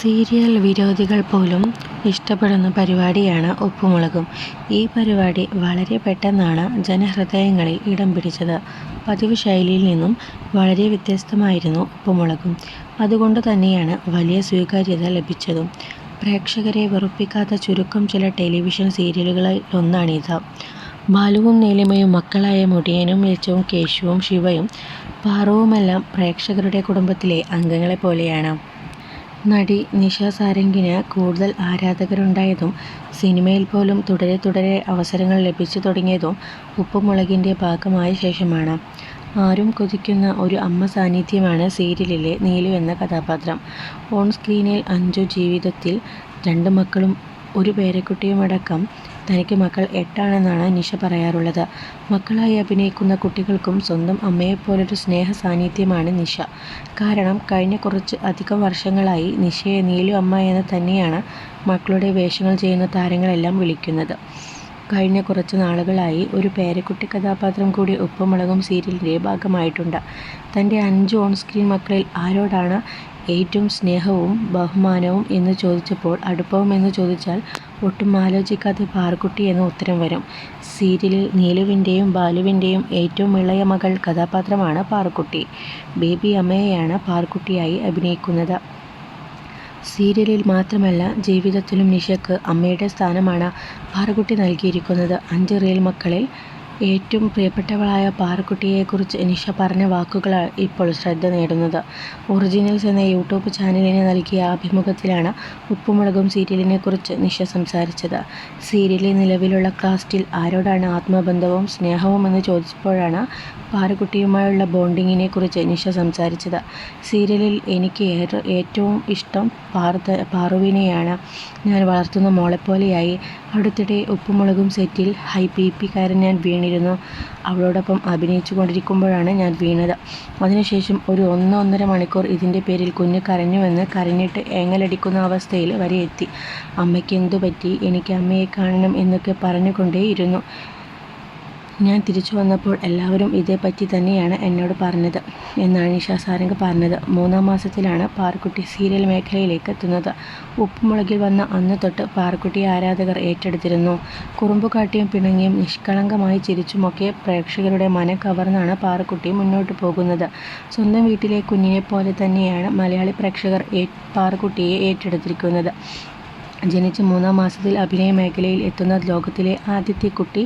Serial വിരോധികൾ പോലും ഇഷ്ടപ്പെടുന്ന പരിപാടിയാണ് ഉപ്പുമുളകും. ഈ പരിപാടി വളരെ പെട്ടെന്നാണ് ജനഹൃദയങ്ങളിൽ ഇടം പിടിച്ചത്. പതിവ് ശൈലിയിൽ നിന്നും വളരെ വ്യത്യസ്തമായിരുന്നു ഉപ്പുമുളകും. അതുകൊണ്ട് തന്നെയാണ് വലിയ സ്വീകാര്യത ലഭിച്ചതും. പ്രേക്ഷകരെ വെറുപ്പിക്കാത്ത ചുരുക്കം ചില ടെലിവിഷൻ സീരിയലുകളിലൊന്നാണിത്. ബാലുവും നീലിമയും മക്കളായ മുടിയനും ലച്ചുവും കേശുവും ശിവയും പാറുവുമെല്ലാം പ്രേക്ഷകരുടെ കുടുംബത്തിലെ അംഗങ്ങളെപ്പോലെയാണ്. നടി നിഷ സാരംഗിന് കൂടുതൽ ആരാധകരുണ്ടായതും സിനിമയിൽ പോലും തുടരെ തുടരെ അവസരങ്ങൾ ലഭിച്ചു തുടങ്ങിയതും ഉപ്പുമുളകിൻ്റെ ഭാഗമായ ശേഷമാണ്. ആരും കൊതിക്കുന്ന ഒരു അമ്മ സാന്നിധ്യമാണ് സീരിയലിലെ നീലു എന്ന കഥാപാത്രം. ഓൺ സ്ക്രീനിൽ അഞ്ജു ജീവിതത്തിൽ 2 മക്കളും 1 പേരക്കുട്ടിയുമടക്കം തനിക്ക് മക്കൾ 8 ആണെന്നാണ് നിഷ പറയാറുള്ളത്. മക്കളായി അഭിനയിക്കുന്ന കുട്ടികൾക്കും സ്വന്തം അമ്മയെപ്പോലൊരു സ്നേഹ സാന്നിധ്യമാണ് നിഷ. കാരണം കഴിഞ്ഞ കുറച്ച് അധികം വർഷങ്ങളായി നിഷയെ നീലു അമ്മ എന്ന് തന്നെയാണ് മക്കളുടെ വേഷങ്ങൾ ചെയ്യുന്ന താരങ്ങളെല്ലാം വിളിക്കുന്നത്. കഴിഞ്ഞ കുറച്ച് നാളുകളായി ഒരു പേരക്കുട്ടി കഥാപാത്രം കൂടി ഉപ്പുമുളകും സീരിയലിൻ്റെ ഭാഗമായിട്ടുണ്ട്. തൻ്റെ 5 ഓൺ സ്ക്രീൻ മക്കളിൽ ആരോടാണ് ഏറ്റവും സ്നേഹവും ബഹുമാനവും എന്ന് ചോദിച്ചപ്പോൾ അടുപ്പവും എന്ന് ചോദിച്ചാൽ ഒട്ടും ആലോചിക്കാതെ പാറുക്കുട്ടി എന്ന് ഉത്തരം വരും. സീരിയലിൽ നീലുവിൻ്റെയും ബാലുവിൻ്റെയും ഏറ്റവും ഇളയ മകൾ കഥാപാത്രമാണ് പാറുക്കുട്ടി. ബേബി അമ്മയെയാണ് പാറുക്കുട്ടിയായി അഭിനയിക്കുന്നത്. സീരിയലിൽ മാത്രമല്ല ജീവിതത്തിലും നിഷയ്ക്ക് അമ്മയുടെ സ്ഥാനമാണ് പാറുക്കുട്ടി നൽകിയിരിക്കുന്നത്. 5 റിയൽ മക്കളിൽ ഏറ്റവും പ്രിയപ്പെട്ടവളായ പാറുക്കുട്ടിയെക്കുറിച്ച് നിഷ പറഞ്ഞ വാക്കുകളാണ് ഇപ്പോൾ ശ്രദ്ധ നേടുന്നത്. ഒറിജിനൽസ് എന്ന യൂട്യൂബ് ചാനലിന് നൽകിയ അഭിമുഖത്തിലാണ് ഉപ്പുമുളകും സീരിയലിനെക്കുറിച്ച് നിഷ സംസാരിച്ചത്. സീരിയലിൽ നിലവിലുള്ള കാസ്റ്റിൽ ആരോടാണ് ആത്മബന്ധവും സ്നേഹവും എന്ന് ചോദിച്ചപ്പോഴാണ് പാറുക്കുട്ടിയുമായുള്ള ബോണ്ടിങ്ങിനെ കുറിച്ച് നിഷ സംസാരിച്ചത്. സീരിയലിൽ എനിക്ക് ഏറ്റവും ഇഷ്ടം പാറുവിനെയാണ്. ഞാൻ വളർത്തുന്ന മോളെപ്പോലെയായി. അടുത്തിടെ ഉപ്പുമുളകും സെറ്റിൽ ഹൈ BP കാരൻ ഞാൻ വീണിരുന്നു. അവളോടൊപ്പം അഭിനയിച്ചു കൊണ്ടിരിക്കുമ്പോഴാണ് ഞാൻ വീണത്. അതിനുശേഷം ഒരു 1-1.5 മണിക്കൂർ ഇതിൻ്റെ പേരിൽ കുഞ്ഞ് കരഞ്ഞുവെന്ന് കരഞ്ഞിട്ട് ഏങ്ങലടിക്കുന്ന അവസ്ഥയിൽ വരെ എത്തി. അമ്മയ്ക്ക് എന്തു പറ്റി, എനിക്ക് അമ്മയെ കാണണം എന്നൊക്കെ പറഞ്ഞുകൊണ്ടേയിരുന്നു. ഞാൻ തിരിച്ചു വന്നപ്പോൾ എല്ലാവരും ഇതേപ്പറ്റി തന്നെയാണ് എന്നോട് പറഞ്ഞത് എന്നാണ് നിഷ സാരംഗ് പറഞ്ഞത്. 3-ാം മാസത്തിലാണ് പാറുക്കുട്ടി സീരിയൽ മേഖലയിലേക്ക് എത്തുന്നത്. ഉപ്പുമുളകിൽ വന്ന അന്ന് തൊട്ട് പാറുക്കുട്ടിയെ ആരാധകർ ഏറ്റെടുത്തിരുന്നു. കുറുമ്പുകാട്ടിയും പിണങ്ങിയും നിഷ്കളങ്കമായി ചിരിച്ചുമൊക്കെ പ്രേക്ഷകരുടെ മനം കവർന്നാണ് പാറുക്കുട്ടി മുന്നോട്ട് പോകുന്നത്. സ്വന്തം വീട്ടിലെ കുഞ്ഞിനെ പോലെ തന്നെയാണ് മലയാളി പ്രേക്ഷകർ പാറുക്കുട്ടിയെ ഏറ്റെടുത്തിരിക്കുന്നത്. ജനിച്ച് 3-ാം മാസത്തിൽ അഭിനയ മേഖലയിൽ എത്തുന്ന ലോകത്തിലെ ആദ്യത്തെ കുട്ടി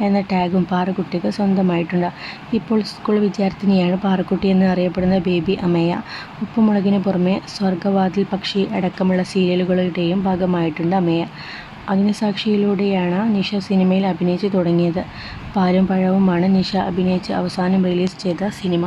എന്ന ടാഗും പാറുക്കുട്ടിക്ക് സ്വന്തമായിട്ടുണ്ട്. ഇപ്പോൾ സ്കൂൾ വിദ്യാർത്ഥിനിയാണ് പാറുക്കുട്ടി എന്ന് അറിയപ്പെടുന്ന ബേബി അമ്മയ. ഉപ്പുമുളകിന് പുറമെ സ്വർഗവാതിൽ പക്ഷി അടക്കമുള്ള സീരിയലുകളുടെയും ഭാഗമായിട്ടുണ്ട് അമ്മയ. അഗ്നിസാക്ഷിയിലൂടെയാണ് നിഷ സിനിമയിൽ അഭിനയിച്ചു തുടങ്ങിയത്. പാലും പഴവുമാണ് നിഷ അഭിനയിച്ച് അവസാനം റിലീസ് ചെയ്ത സിനിമ.